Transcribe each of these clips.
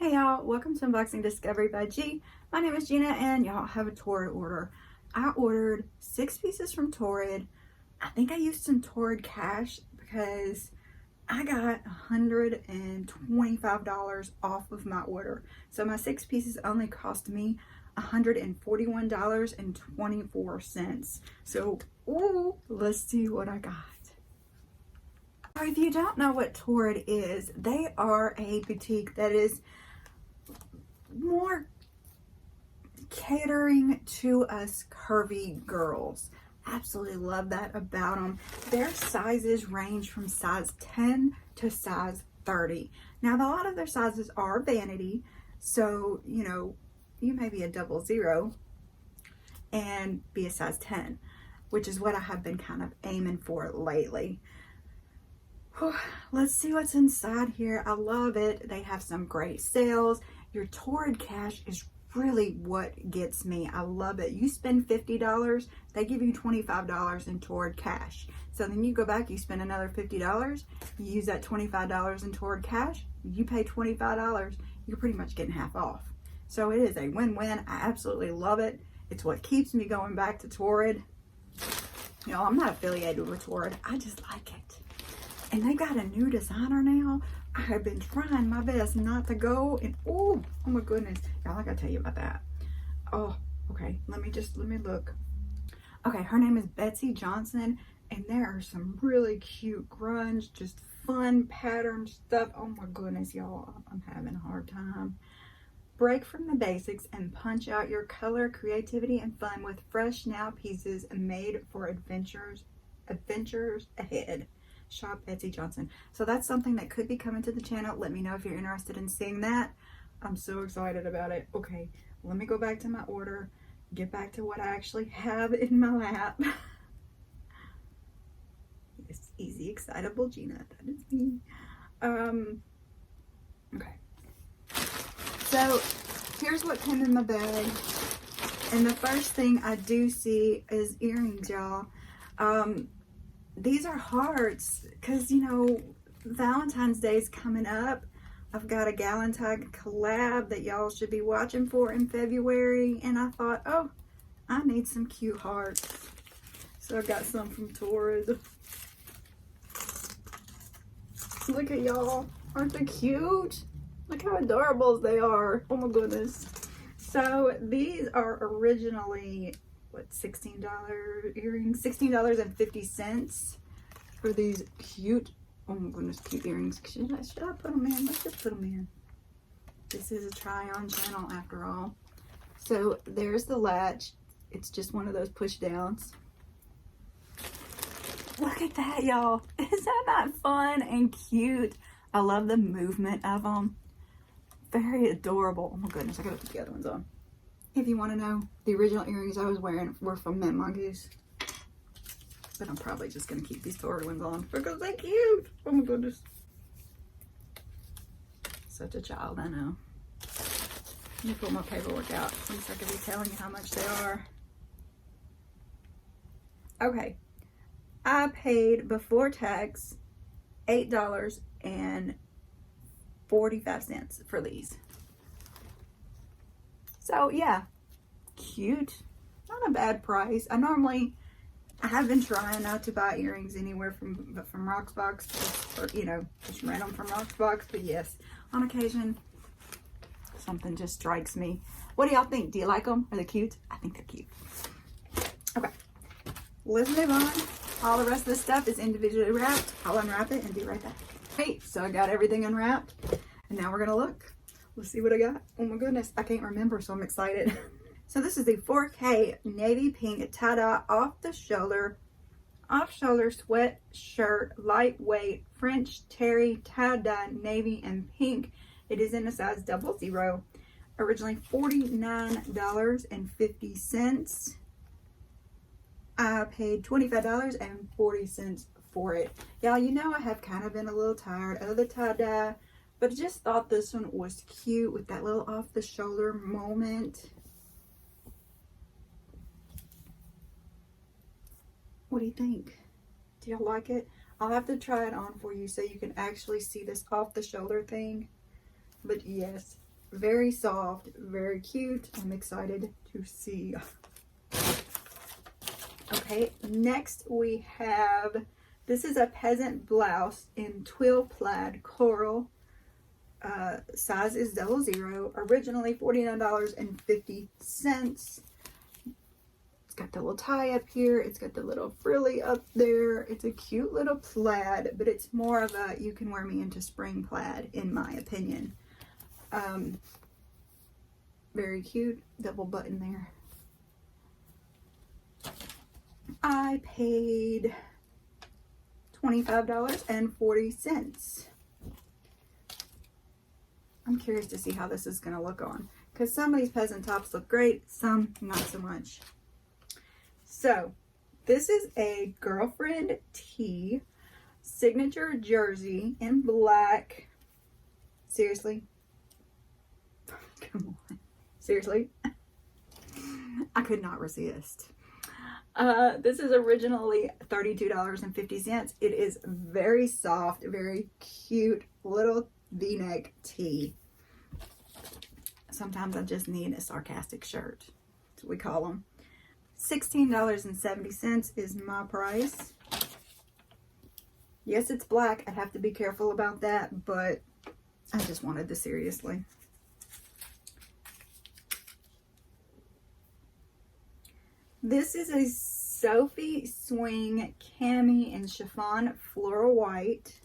Hey y'all, welcome to Unboxing Discovery by G. My name is Gina and y'all have a Torrid order. I ordered 6 pieces from Torrid. I think I used some Torrid cash because I got $125 off of my order. So my 6 pieces only cost me $141.24. So, ooh, let's see what I got. If you don't know what Torrid is, they are a boutique that is more catering to us curvy girls. Absolutely love that about them. Their sizes range from size 10 to size 30. Now, a lot of their sizes are vanity, so you know, you may be a 00 and be a size 10, which is what I have been kind of aiming for lately. Let's see what's inside here. I love it. They have some great sales. Your Torrid cash is really what gets me. I love it. You spend $50, they give you $25 in Torrid cash. So then you go back, you spend another $50, you use that $25 in Torrid cash, you pay $25, you're pretty much getting half off. So it is a win-win. I absolutely love it. It's what keeps me going back to Torrid. You know, I'm not affiliated with Torrid. I just like it. And they got a new designer now. I have been trying my best not to go and oh my goodness. Y'all, I gotta tell you about that. Oh, okay. Let me look. Okay, her name is Betsy Johnson, and there are some really cute grunge, just fun pattern stuff. Oh my goodness, y'all. I'm having a hard time. Break from the basics and punch out your color, creativity, and fun with fresh now pieces made for adventures ahead. Shop Betsy Johnson. So that's something that could be coming to the channel. Let me know if you're interested in seeing that. I'm so excited about it. Okay, let me go back to my order, get back to what I actually have in my lap. It's easy, excitable Gina. That is me. Okay. So here's what came in my bag. And the first thing I do see is earrings, y'all. These are hearts because, you know, Valentine's Day is coming up. I've got a Galentine collab that y'all should be watching for in February. And I thought, oh, I need some cute hearts. So I got some from Torrid. Look at y'all. Aren't they cute? Look how adorable they are. Oh my goodness. So these are originally what, $16 earrings, $16.50 for these cute, oh my goodness, cute earrings. Should I put them in? Let's just put them in. This is a try on channel after all. So there's the latch. It's just one of those push downs. Look at that, y'all. Is that not fun and cute? I love the movement of them. Very adorable. Oh my goodness, I gotta put the other ones on. If you want to know, the original earrings I was wearing were from Mint Mongoose. But I'm probably just going to keep these Torrid ones on because they're cute. Oh my goodness. Such a child, I know. Let me pull my paperwork out so I can be telling you how much they are. Okay. I paid before tax $8.45 for these. So yeah, cute, not a bad price. I have been trying not to buy earrings anywhere from Rocksbox, or you know, just rent them from Rocksbox. But yes, on occasion, something just strikes me. What do y'all think? Do you like them? Are they cute? I think they're cute. Okay, let's move on. All the rest of this stuff is individually wrapped. I'll unwrap it and be right back. Hey, so I got everything unwrapped, and now we're gonna look. Let's see what I got. Oh my goodness, I can't remember, so I'm excited. So this is the 4K navy pink tie-dye off-shoulder sweatshirt, lightweight French terry tie-dye navy and pink. It is in a size 00. Originally $49.50. I paid $25.40 for it. Y'all, you know I have kind of been a little tired of the tie-dye, but I just thought this one was cute with that little off the shoulder moment. What do you think? Do y'all like it? I'll have to try it on for you so you can actually see this off the shoulder thing. But yes, Very soft, very cute. I'm excited to see. Okay, next we have, this is a Peasant blouse in Twill plaid coral. Size is 00. Originally $49.50. It's got the little tie up here. It's got the little frilly up there. It's a cute little plaid, but it's more of a, you can wear me into spring plaid, in my opinion. Very cute. Double button there. I paid $25.40. I'm curious to see how this is going to look on, because some of these Peasant tops look great, some not so much. So this is a girlfriend tee, signature jersey in black. Seriously? Come on. Seriously? I could not resist. This is originally $32.50. It is very soft, very cute little V-neck tee. Sometimes I just need a sarcastic shirt. That's what we call them. $16.70 is my price. Yes, it's black. I have to be careful about that, but I just wanted this seriously. This is a Sophie swing cami in chiffon floral white.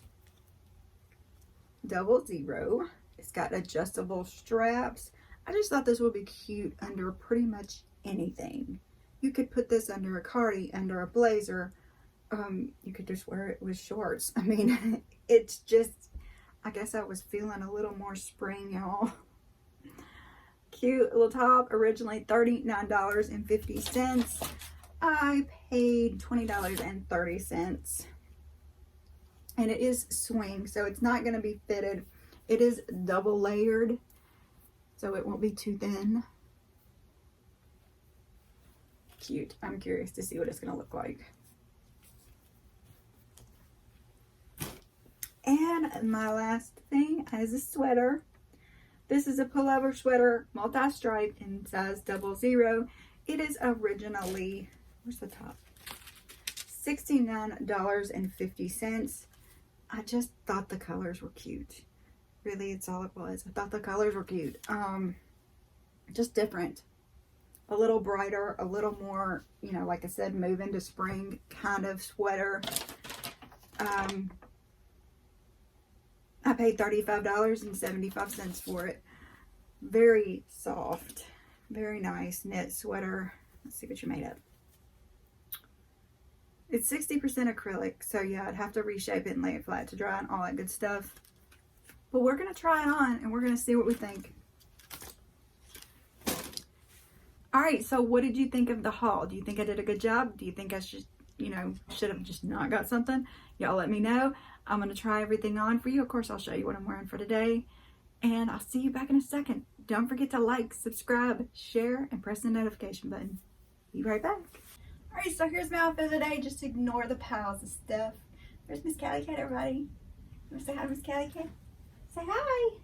00. It's got adjustable straps. I just thought this would be cute under pretty much anything. You could put this under a cardi, under a blazer. You could just wear it with shorts. I mean, it's just, I guess I was feeling a little more spring, y'all. Cute little top, originally $39.50. I paid $20.30. And it is swing, so it's not going to be fitted. It is double layered, so it won't be too thin. Cute. I'm curious to see what it's going to look like. And my last thing is a sweater. This is a pullover sweater, multi-stripe in size 00. It is originally, where's the top? $69.50. I just thought the colors were cute. Really, it's all it was. I thought the colors were cute. Just different. A little brighter, a little more, you know, like I said, move into spring kind of sweater. I paid $35.75 for it. Very soft, very nice knit sweater. Let's see what you made of. It's 60% acrylic, so yeah, I'd have to reshape it and lay it flat to dry and all that good stuff. But we're going to try it on and we're going to see what we think. Alright, so what did you think of the haul? Do you think I did a good job? Do you think I should, you know, should have just not got something? Y'all let me know. I'm going to try everything on for you. Of course, I'll show you what I'm wearing for today. And I'll see you back in a second. Don't forget to like, subscribe, share, and press the notification button. Be right back. Alright, so here's my outfit of the day. Just ignore the piles of stuff. There's Miss Cali Cat, everybody. You want to say hi to Miss Cali Cat? Say hi.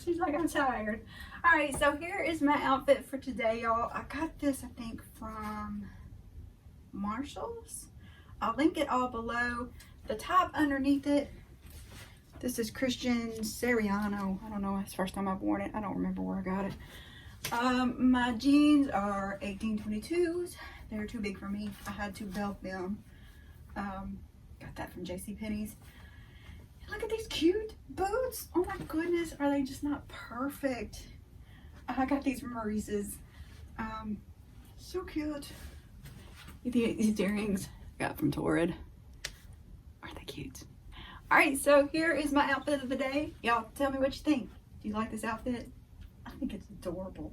She's like, I'm tired. Alright, so here is my outfit for today, y'all. I got this, I think, from Maurices. I'll link it all below. The top underneath it, this is Christian SIRIANO. I don't know, it's the first time I've worn it. I don't remember where I got it. My jeans are 1822s. They're too big for me. I had to belt them. Got that from JCPenney's. Look at these cute boots. Oh my goodness, are they just not perfect? I got these from Maurices. So cute. These earrings I got from Torrid. Aren't they cute? Alright, so here is my outfit of the day. Y'all tell me what you think. Do you like this outfit? I think it's adorable.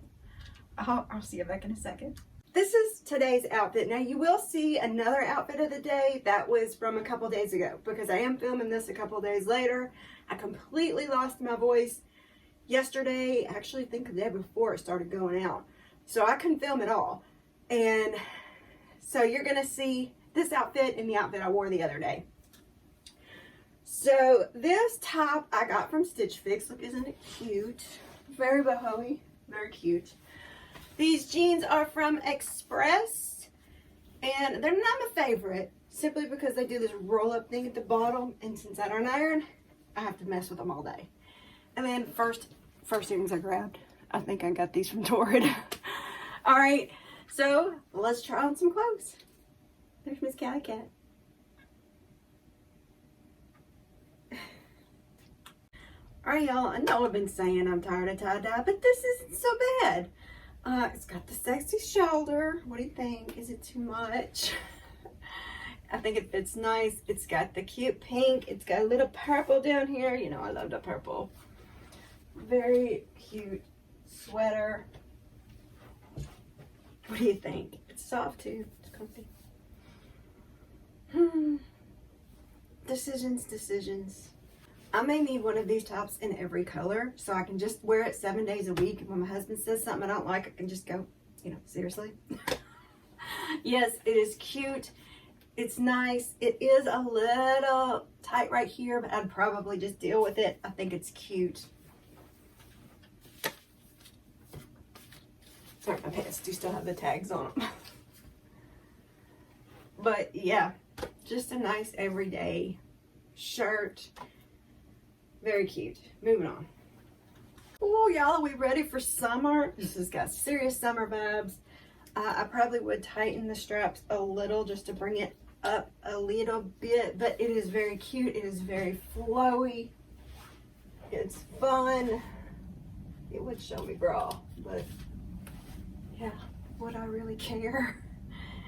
I'll see you back in a second. This is today's outfit. Now you will see another outfit of the day that was from a couple days ago because I am filming this a couple days later. I completely lost my voice yesterday. I actually think the day before it started going out. So I couldn't film at all. And so you're going to see this outfit and the outfit I wore the other day. So this top I got from Stitch Fix. Look, isn't it cute? Very boho-y, very cute. These jeans are from Express, and they're not my favorite, simply because they do this roll-up thing at the bottom, and since I don't iron, I have to mess with them all day. And then first earrings I grabbed. I think I got these from Torrid. All right, so let's try on some clothes. There's Miss Catty Cat. Alright, y'all, I know I've been saying I'm tired of tie-dye, but this isn't so bad. It's got the sexy shoulder. What do you think? Is it too much? I think it fits nice. It's got the cute pink. It's got a little purple down here. You know I love the purple. Very cute sweater. What do you think? It's soft too. It's comfy. Decisions. I may need one of these tops in every color, so I can just wear it 7 days a week. When my husband says something I don't like, I can just go, you know, seriously. Yes, it is cute. It's nice. It is a little tight right here, but I'd probably just deal with it. I think it's cute. Sorry, my pants do still have the tags on them. But yeah, just a nice everyday shirt. Very cute. Moving on. Oh, y'all, are we ready for summer? This has got serious summer vibes. I probably would tighten the straps a little just to bring it up a little bit, but it is very cute. It is very flowy. It's fun. It would show me bra, but yeah, would I really care?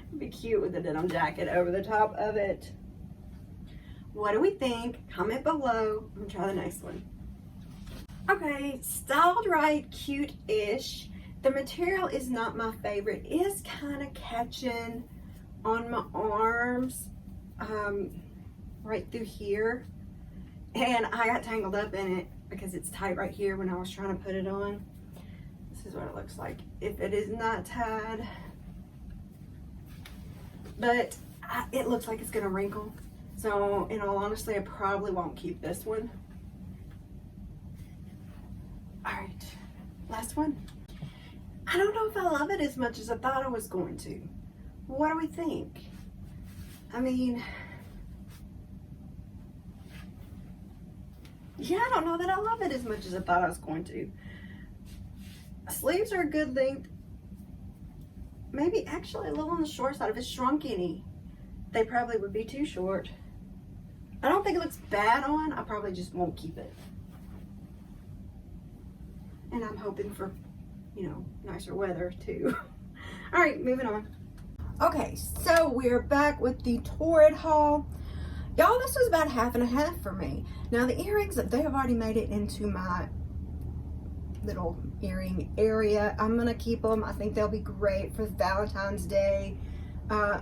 It'd be cute with a denim jacket over the top of it. What do we think? Comment below. I'm gonna try the next one. Okay, styled right, cute-ish. The material is not my favorite. It is kind of catching on my arms, right through here. And I got tangled up in it because it's tight right here when I was trying to put it on. This is what it looks like if it is not tied. But it looks like it's gonna wrinkle. So, in all honesty, I probably won't keep this one. All right, last one. I don't know if I love it as much as I thought I was going to. What do we think? I mean, yeah, I don't know that I love it as much as I thought I was going to. Sleeves are a good length. Maybe actually a little on the short side. If it's shrunk any, they probably would be too short. I don't think it looks bad on. I probably just won't keep it. And I'm hoping for, you know, nicer weather too. All right, moving on. Okay, so we're back with the Torrid haul. Y'all, this was about half and a half for me. Now the earrings, they have already made it into my little earring area. I'm gonna keep them. I think they'll be great for Valentine's Day,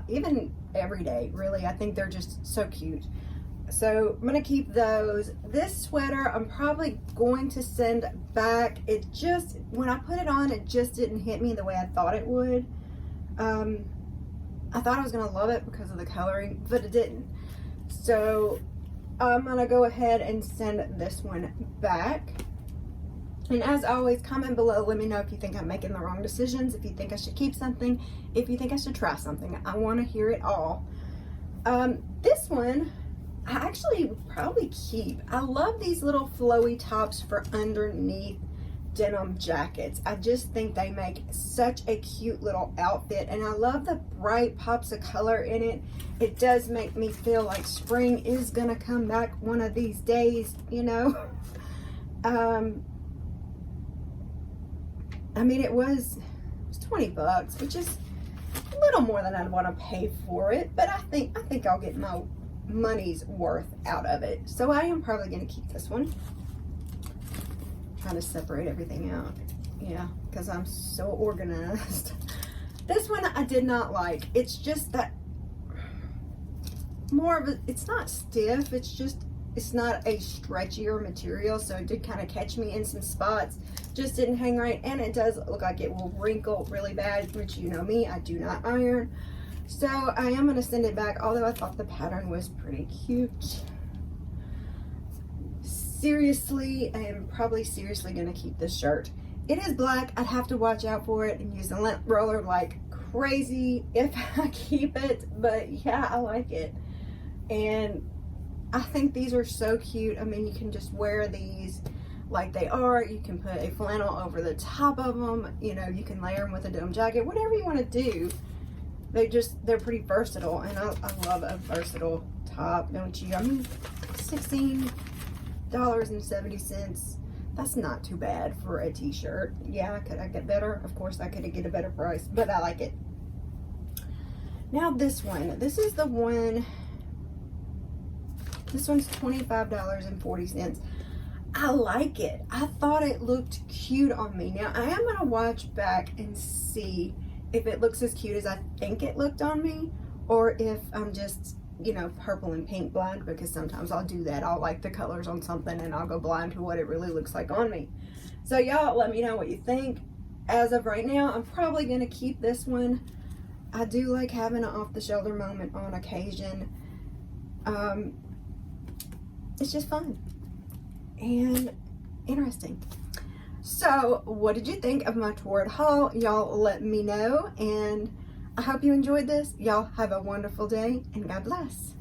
even every day, really. I think they're just so cute. So I'm gonna keep those. This sweater I'm probably going to send back. It just, when I put it on, it just didn't hit me the way I thought it would. I thought I was gonna love it because of the coloring, but it didn't. So I'm gonna go ahead and send this one back. And as always, comment below, let me know if you think I'm making the wrong decisions, if you think I should keep something, if you think I should try something. I want to hear it all. This one I actually would probably keep. I love these little flowy tops for underneath denim jackets. I just think they make such a cute little outfit, and I love the bright pops of color in it. It does make me feel like spring is gonna come back one of these days, you know. I mean, it was 20 bucks, which is a little more than I'd want to pay for it, but I think I'll get my money's worth out of it. So I am probably going to keep this one. Trying to separate everything out. Yeah, because I'm so organized. This one I did not like. It's just that more of a, it's not stiff, it's just, it's not a stretchier material, so it did kind of catch me in some spots. Just didn't hang right, and it does look like it will wrinkle really bad, which you know me, I do not iron. So I am going to send it back, although I thought the pattern was pretty cute. seriously, I am probably seriously gonna keep this shirt. It is black. I'd have to watch out for it and use the lint roller like crazy if I keep it, but yeah, I like it. And I think these are so cute. I mean, you can just wear these like they are. You can put a flannel over the top of them. You know, you can layer them with a denim jacket, whatever you want to do. They're pretty versatile, and I love a versatile top, don't you? I mean, $16.70. That's not too bad for a t-shirt. Yeah, could I get better? Of course, I could get a better price, but I like it. Now this one. This is the one. This one's $25.40. I like it. I thought it looked cute on me. Now, I am going to watch back and see if it looks as cute as I think it looked on me, or if I'm just, you know, purple and pink blind, because sometimes I'll do that. I'll like the colors on something and I'll go blind to what it really looks like on me. So y'all let me know what you think. As of right now, I'm probably going to keep this one. I do like having an off-the-shoulder moment on occasion. It's just fun and interesting. So what did you think of my Torrid haul? Y'all let me know, and I hope you enjoyed this. Y'all have a wonderful day, and God bless.